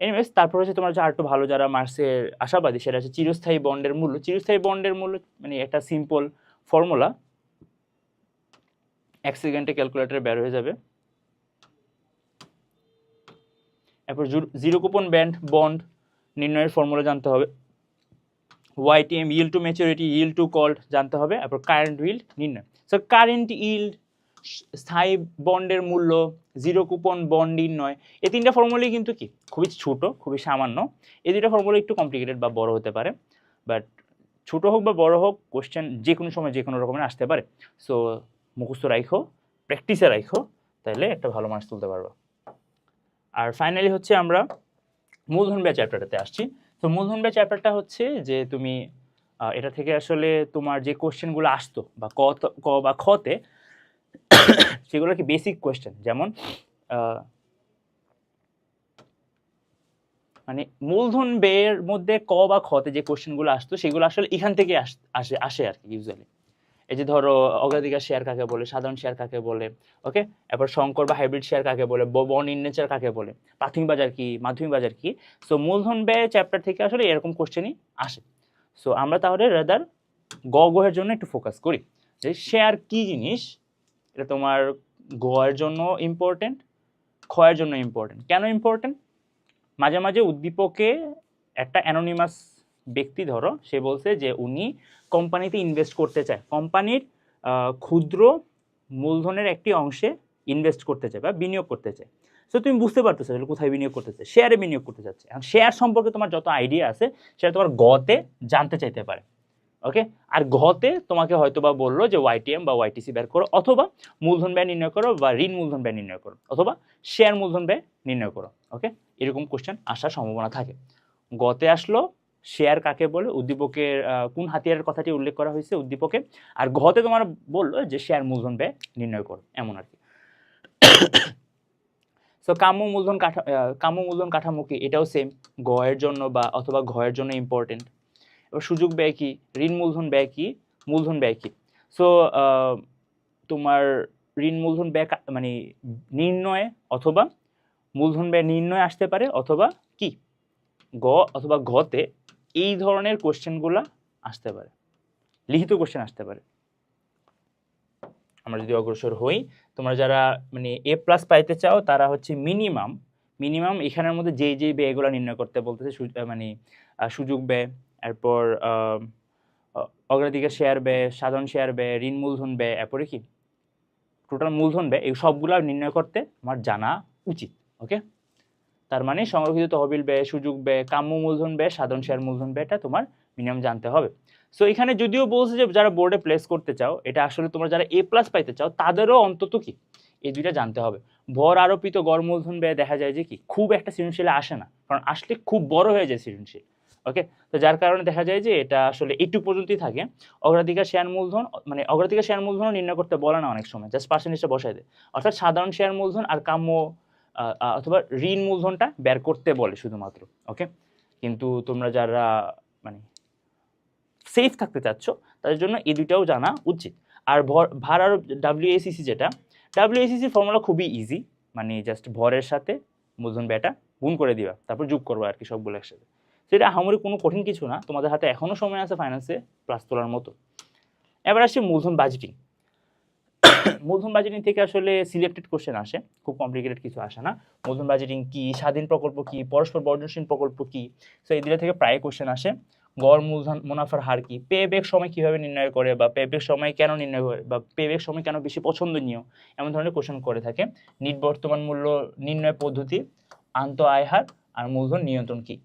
এনিওয়েজ, তারপর হচ্ছে তোমার আর একটু ভালো যারা মার্কসের আশাবাদী, সেটা হচ্ছে চিরস্থায়ী বন্ডের মূল্য। চিরস্থায়ী বন্ডের মূল্য মানে একটা সিম্পল ফর্মুলা, 1 সেকেন্ডে ক্যালকুলেটরে বের হয়ে যাবে। এরপর জিরো কুপন বন্ড নির্ণয়ের ফর্মুলা জানতে হবে। YTM, yield to maturity, yield to call জানতে হবে। এরপর কারেন্ট yield নির্ণয়। সো কারেন্ট yield, স্থায়ী বন্ডের মূল্য, জিরো কুপন বন্ড নির্ণয়, এই তিনটা ফর্মুলাই কিন্তু কি খুবই ছোট, খুবই সামান্য। এই দুইটা ফর্মুলা একটু কমপ্লিকেটেড বা বড় হতে পারে, বাট ছোট হোক বা বড় হোক, কোশ্চেন যে কোনো সময় যে কোনো রকমের আসতে পারে। সো মুখস্থ রাখো, প্র্যাকটিসে রাখো, তাহলে একটা ভালো মার্কস তুলতে পারবো। আর ফাইনালি হচ্ছে আমরা মূলধন ব্যয় চ্যাপ্টারটাতে আসছি। তো মূলধন ব্যয় চ্যাপ্টারটা হচ্ছে যে তুমি এটা থেকে আসলে তোমার যে কোশ্চেনগুলো আসতো বা ক বা খতে, সেগুলো কি বেসিক কোশ্চেন, যেমন মানে মূলধন ব্যয়ের মধ্যে ক বা খতে যে কোশ্চেনগুলো আসতো, সেগুলো আসলে এখান থেকে আসে আর কি ইউজুয়ালি। এই যে ধরো অগ্রাধিকার শেয়ার কাকে বলে, সাধারণ শেয়ার কাকে বলে, ওকে, এরপর সংকর বা হাইব্রিড শেয়ার কাকে বলে, বন্ড ইন্ডেঞ্চার কাকে বলে, প্রাথমিক বাজার কি, মাধ্যমিক বাজার কি। সো মূলধন ব্যয় চ্যাপ্টার থেকে আসলে এরকম কোশ্চেনই আসে। সো আমরা তাহলে রাদার গয়ের জন্য একটু ফোকাস করি, যে শেয়ার কি জিনিস, এটা তোমার গয়ের জন্য ইম্পর্টেন্ট, ক্ষয়ের জন্য ইম্পর্টেন্ট। কেন ইম্পর্টেন্ট? মাঝে মাঝে উদ্দীপকে একটা অ্যানোনিমাস ব্যক্তি, ধরো সে বলছে যে উনি কোম্পানিতে ইনভেস্ট করতে চায়, কোম্পানির ক্ষুদ্র মূলধনের একটি অংশে ইনভেস্ট করতে চায় বা বিনিয়োগ করতে চায়। সো তুমি বুঝতে পারতেছো কোথায় বিনিয়োগ করতে চায়, শেয়ারে বিনিয়োগ করতে চাচ্ছে। এখন শেয়ার সম্পর্কে তোমার যত আইডিয়া আছে সেটা তোমার গতে জানতে চাইতে পারে, ওকে। আর ঘতে তোমাকে হয়তো বা বললো যে YTM বা YTC বের করো, অথবা মূলধন ব্যয় নির্ণয় করো, বা ঋণ মূলধন ব্যয় নির্ণয় করো, অথবা শেয়ার মূলধন ব্যয় নির্ণয় করো, ওকে। এরকম কোশ্চেন আসার সম্ভাবনা থাকে। গতে আসলো শেয়ার কাকে বলে, উদ্দীপকের কোন হাতিয়ারের কথাটি উল্লেখ করা হয়েছে উদ্দীপকে, আর ঘতে তোমার বললো যে শেয়ার মূলধন ব্যয় নির্ণয় করো, এমন আর কি। সো কাম্য মূলধন কাঠামো কি, এটাও সেম, গয়ের জন্য বা অথবা ঘয়ের জন্য ইম্পর্টেন্ট। এবার সুযোগ ব্যয় কি, ঋণ মূলধন ব্যয় কি, মূলধন ব্যয় কি। সো তোমার ঋণ মূলধন ব্যয় মানে নির্ণয় অথবা মূলধন ব্যয় নির্ণয় আসতে পারে, অথবা কি অথবা ঘতে এই ধরনের কোশ্চেনগুলো আসতে পারে, লিখিত কোশ্চেন আসতে পারে। আমরা যদি অগ্রসর হই, তোমরা যারা মানে A+ পাইতে চাও, তারা হচ্ছে মিনিমাম এখানের মধ্যে যেই ব্যয়গুলো নির্ণয় করতে বলতেছে, মানে সুযোগ ব্যয়, এরপর অগ্রাধিকার শেয়ার ব্যয়, সাধারণ শেয়ার ব্যয়, ঋণ মূলধন ব্যয়, এরপরে কি টোটাল মূলধন ব্যয়, এই সবগুলো নির্ণয় করতে আমার জানা উচিত, ওকে। তার মানে সংরক্ষিত তহবিল ব্যয়, সুযোগ ব্যয়, কাম্য মূলধন ব্যয়, সাধারণ শেয়ার মূলধন ব্যয়টা তোমার মিনিমাম জানতে হবে। সো এখানে যদিও বলছে যে যারা বোর্ডে প্লেস করতে চাও, এটা আসলে তোমরা যারা A+ পাইতে চাও তাদেরও অন্তত কি এই দুইটা জানতে হবে। ভর আরোপিত গড় মূলধন ব্যয় দেখা যায় যে কি খুব একটা সৃজনশীলে আসে না, কারণ আসলে খুব বড় হয়ে যায় সৃজনশীল, ওকে। তো যার কারণে দেখা যায় যে এটা আসলে এইটুকু পর্যন্তই থাকে। অগ্রাধিকার শেয়ার মূলধন, মানে অগ্রাধিকার শেয়ার মূলধন নির্ণয় করতে বলে না অনেক সময়, জাস্ট পার্সেন্টেজটা বসাই দেয়, অর্থাৎ সাধারণ শেয়ার মূলধন আর কাম্য অথবা ঋণ মূলধনটা বের করতে বলে শুধুমাত্র, ওকে। কিন্তু তোমরা যারা মানে সেফ থাকতে চাচ্ছ, তাদের জন্য এই দুইটাও জানা উচিত। আর ভার আর WACC, যেটা WACC ফর্মুলা খুবই ইজি, মানে জাস্ট ভরের সাথে মূলধন ব্যয়টা গুণ করে দিবা, তারপর যোগ করবো আর কি সবগুলো একসাথে। সেটা আহামরি কোনো কঠিন কিছু না, তোমাদের হাতে এখনও সময় আছে ফাইন্যান্সে প্লাস তোলার মতো। এবার আসি মূলধন বাজেটিং। মূলধন বাজেটিং থেকে আসলে সিলেক্টেড কোশ্চেন আসে, খুব কমপ্লিকেটেড কিছু আসে না। মূলধন বাজেটিং কি, স্বাধীন প্রকল্প কি, পরস্পর বর্জনশীল প্রকল্প কি, সো এই দুটো থেকে প্রায় কোশ্চেন আসে। গড় মূলধন মুনাফার হার কি, পে ব্যাক সময় কিভাবে নির্ণয় করে, বা পে ব্যাক সময় কেন নির্ণয় করে, বা পে ব্যাক সময় কেন বেশি পছন্দনীয়, এমন ধরনের কোশ্চেন করে থাকে। নিট বর্তমান মূল্য নির্ণয় পদ্ধতি, আন্ত আয় হার, আর মূলধন নিয়ন্ত্রণ কি।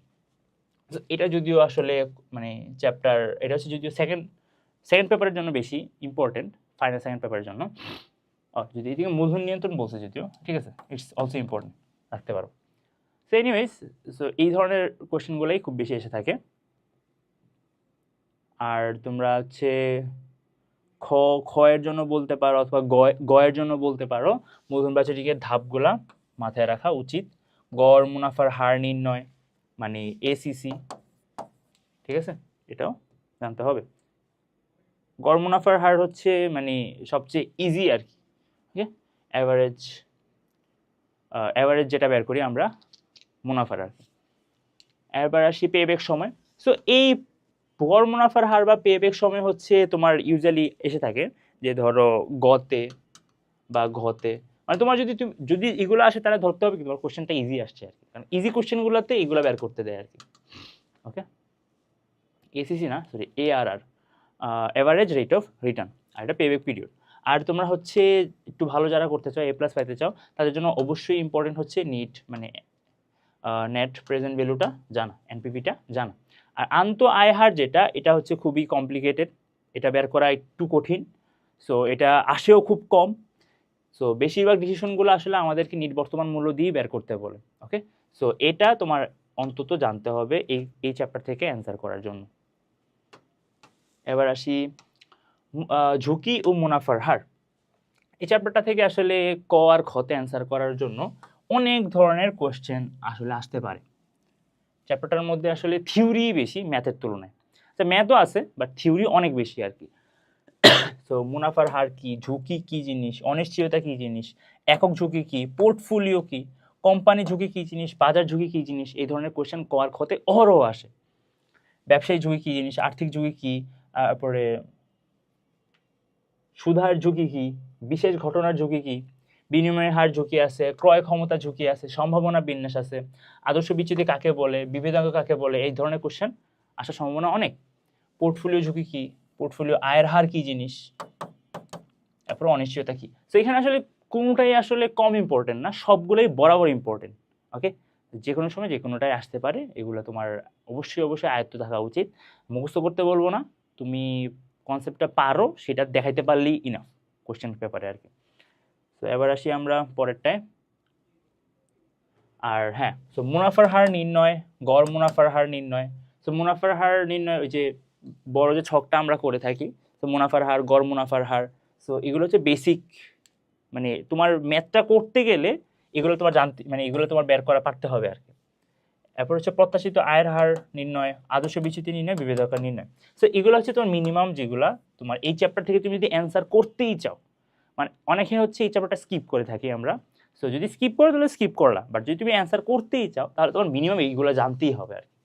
এটা যদিও আসলে মানে চ্যাপ্টার, এটা হচ্ছে যদিও সেকেন্ড পেপারের জন্য বেশি ইম্পর্টেন্ট, ফাইনাল সেকেন্ড পেপারের জন্য। যদি এদিকে মূলধন নিয়ন্ত্রণ বলছে যদিও, ঠিক আছে, ইটস অলসো ইম্পর্টেন্ট, রাখতে পারো। সো এনিওয়েজ, সো এই ধরনের কোশ্চেনগুলোই খুব বেশি এসে থাকে। আর তোমরা হচ্ছে এর জন্য বলতে পারো, অথবা এর জন্য বলতে পারো, মূলধন বাজেটিংয়ের ধাপগুলা মাথায় রাখা উচিত। গড় মুনাফার হার নির্ণয় মানে এসিসি, ঠিক আছে, এটাও জানতে হবে। গড় মুনাফার হার হচ্ছে মানে সবচেয়ে ইজি আর কি, ওকে। অ্যাভারেজ যেটা বের করি আমরা মুনাফার আর কি। এবার আসি পেব্যাক সময়। সো এই গড় মুনাফার হার বা পেব্যাক সময় হচ্ছে তোমার ইউজুয়ালি এসে থাকে যে ধরো গতে বা ঘতে, মানে তোমার যদি এগুলো আসে তাহলে ধরতে হবে কি তোমার কোশ্চেনটা ইজি আসছে আর কি, কারণ ইজি কোশ্চেনগুলোতে এগুলো বের করতে দেয় আর কি, ওকে। এসিসি না, sorry, ARR, average rate of return, আর এটা পেব্যাক পিরিয়ড। আর তোমরা হচ্ছে একটু ভালো যারা করতে চাও, A+ পাইতে চাও, তাদের জন্য অবশ্যই ইম্পর্টেন্ট হচ্ছে নিট মানে নেট প্রেজেন্ট ভ্যালুটা জানা, NPVটা জানা। আর আন্ত আয় হার যেটা, এটা হচ্ছে খুবই কমপ্লিকেটেড, এটা বের করা একটু কঠিন, সো এটা আসেও খুব কম। সো বেশিরভাগ ডিসিশনগুলো আসলে আমাদেরকে নিট বর্তমান মূল্য দিয়েই বের করতে বলে, ওকে। সো এটা তোমার অন্তত জানতে হবে এই চ্যাপ্টার থেকে অ্যান্সার করার জন্য। এবার আসি ঝুঁকি ও মুনাফার হার। এই চ্যাপ্টারটা থেকে আসলে ক আর খতে অ্যান্সার করার জন্য অনেক ধরনের কোশ্চেন আসলে আসতে পারে। চ্যাপ্টারটার মধ্যে আসলে থিওরি বেশি ম্যাথের তুলনায়, তো ম্যাথও আছে বাট থিওরি অনেক বেশি আর কি। তো মুনাফার হার কি, ঝুঁকি কি জিনিস, অনিশ্চয়তা কি জিনিস, একক ঝুঁকি কি, পোর্টফোলিও কি, কোম্পানি ঝুঁকি কি জিনিস, বাজার ঝুঁকি কি জিনিস, এই ধরনের কোশ্চেন ক আর খতে অহরহ আসে। ব্যবসায়িক ঝুঁকি কি জিনিস, আর্থিক ঝুঁকি কি, তারপরে সুধার ঝুঁকি কি, বিশেষ ঘটনার ঝুঁকি কি, বিনিময়ের হার ঝুঁকি আছে, ক্রয় ক্ষমতা ঝুঁকি আছে, সম্ভাবনা বিন্যাস আছে, আদর্শ বিচ্যুতি কাকে বলে, বিভেদাঙ্ক কাকে বলে, এই ধরনের কোশ্চেন আসার সম্ভাবনা অনেক। পোর্টফোলিও ঝুঁকি কি, পোর্টফোলিও আয়ের হার কি জিনিস, তারপর অনিশ্চয়তা কি। তো এখানে আসলে কোনোটাই আসলে কম ইম্পর্টেন্ট না, সবগুলোই বরাবর ইম্পর্টেন্ট, ওকে। যে কোনো সময় যে কোনোটাই আসতে পারে, এগুলো তোমার অবশ্যই আয়ত্ত থাকা উচিত। মুখস্থ করতে বলবো না, তুমি কনসেপ্টটা পারো সেটা দেখাইতে পারলেই ইনাফ কোশ্চেন পেপারে আর কি। তো এবার আসি আমরা পরেরটায়। আর হ্যাঁ, সো মুনাফার হার নির্ণয়, গড় মুনাফার হার নির্ণয়। সো মুনাফার হার নির্ণয় ওই যে বড় যে ছকটা আমরা করে থাকি, তো মুনাফার হার, গড় মুনাফার হার, সো এগুলো হচ্ছে বেসিক, মানে তোমার ম্যাথটা করতে গেলে এগুলো তোমার জানতে, মানে এগুলো তোমার বের করা পারতে হবে আর কি। এরপর হচ্ছে প্রত্যাশিত আয়ের হার নির্ণয়, আদর্শ বিচ্যুতি নির্ণয়, বিভেদকার নির্ণয়। সো এগুলো হচ্ছে তোমার মিনিমাম, যেগুলো তোমার এই চ্যাপ্টার থেকে তুমি যদি অ্যান্সার করতেই চাও, মানে অনেকে হচ্ছে এই চ্যাপ্টারটা স্কিপ করে থাকি আমরা। সো যদি স্কিপ করো তাহলে স্কিপ করলা, বাট যদি তুমি অ্যান্সার করতেই চাও তাহলে তোমার মিনিমাম এইগুলো জানতেই হবে আর কি।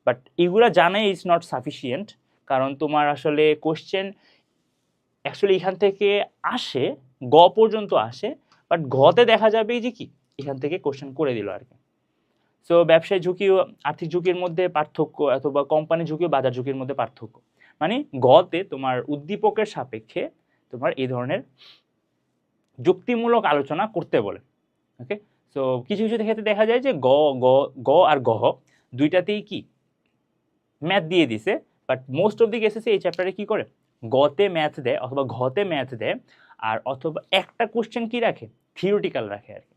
বাট এইগুলো জানাই ইজ নট সাফিসিয়েন্ট, কারণ তোমার আসলে কোশ্চেন অ্যাকচুয়ালি এখান থেকে আসে, গ পর্যন্ত আসে, বাট ঘতে দেখা যাবে যে কি এখান থেকে কোশ্চেন করে দিল আর কি। সো ব্যবসায় ঝুঁকি ও আর্থিক ঝুঁকির মধ্যে পার্থক্য, অথবা কোম্পানি ঝুঁকি ও বাজার ঝুঁকির মধ্যে পার্থক্য, মানে গতে তোমার উদ্দীপকের সাপেক্ষে তোমার এই ধরনের যুক্তিমূলক আলোচনা করতে বলে, ওকে। সো কিছু কিছু ক্ষেত্রে দেখা যায় যে গ গ গ আর গহ দুইটাতেই কি ম্যাথ দিয়ে দিছে, বাট মোস্ট অফ দি কেসেসে এই চ্যাপ্টারে কি করে গতে ম্যাথ দেয় অথবা ঘতে ম্যাথ দেয়, আর অথবা একটা কোশ্চেন কি রাখে, থিওরিটিক্যাল রাখে আর কি।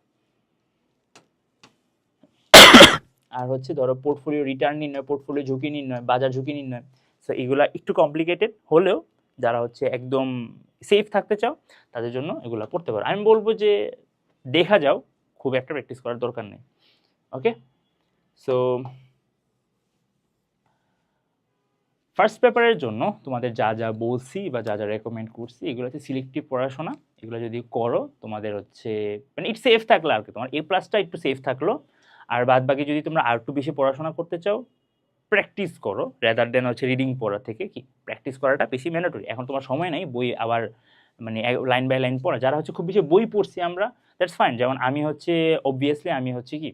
আর হচ্ছে ধরো পোর্টফোলিও রিটার্ন নির্ণয়, পোর্টফোলিও ঝুঁকি নির্ণয়, বাজার ঝুঁকি নির্ণয়। সো এগুলা একটু কমপ্লিকেটেড হলেও যারা হচ্ছে একদম সেফ থাকতে চাও তাদের জন্য এগুলো পড়তে পারো। আমি বলবো যে দেখা যাও, খুব একটা প্র্যাকটিস করার দরকার নেই, ওকে। সো ফার্স্ট পেপারের জন্য তোমাদের যা যা বলছি বা যা যা রেকমেন্ড করছি, এগুলো হচ্ছে সিলেক্টিভ পড়াশোনা। এগুলো যদি করো তোমাদের হচ্ছে মানে একটু সেফ থাকলো আর কি, তোমার A+টা একটু সেফ থাকলো। আর বাদ বাকি যদি তোমরা আর একটু বেশি পড়াশোনা করতে চাও, প্র্যাকটিস করো রেদার দেন হচ্ছে রিডিং পড়া থেকে কি প্র্যাকটিস করাটা বেশি ম্যান্ডেটরি। এখন তোমার সময় নেই বই আবার মানে লাইন বাই লাইন পড়া। যারা হচ্ছে খুব বেশি বই পড়ছি আমরা, দ্যাটস ফাইন। যেমন আমি হচ্ছে অবভিয়াসলি আমি হচ্ছে কি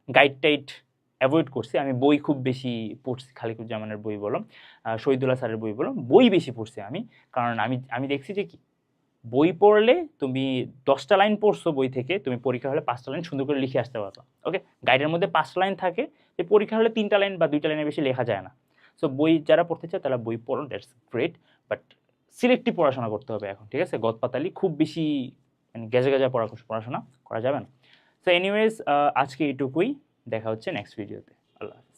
গাইড টাইড অ্যাভয়েড করছি, আমি বই খুব বেশি পড়ছি, খালিকুজ্জামানের বই বলো, শহীদুল্লাহ স্যারের বই বলো, বই বেশি পড়ছি আমি। কারণ আমি আমি দেখছি যে কি বই পড়লে তুমি 10টা লাইন পড়ছো বই থেকে, তুমি পরীক্ষা হলে 5টা লাইন সুন্দর করে লিখে আসতে পারবা। ওকে, গাইডের মধ্যে 5টা লাইন থাকে, যে পরীক্ষা হলে 3টা লাইন বা 2টা লাইনের বেশি লেখা যায় না। সো বই যারা পড়তে চায় তারা বই পড়ো, দ্যাটস গ্রেট, বাট সিলেক্টিভ পড়াশোনা করতে হবে এখন, ঠিক আছে? গদপাতালি খুব বেশি মানে গেজে গেজা পড়াশোনা করা যাবে না। সো এনিওয়েজ আজকে এইটুকুই, দেখা হচ্ছে নেক্সট ভিডিওতে। আল্লাহ হাফেজ।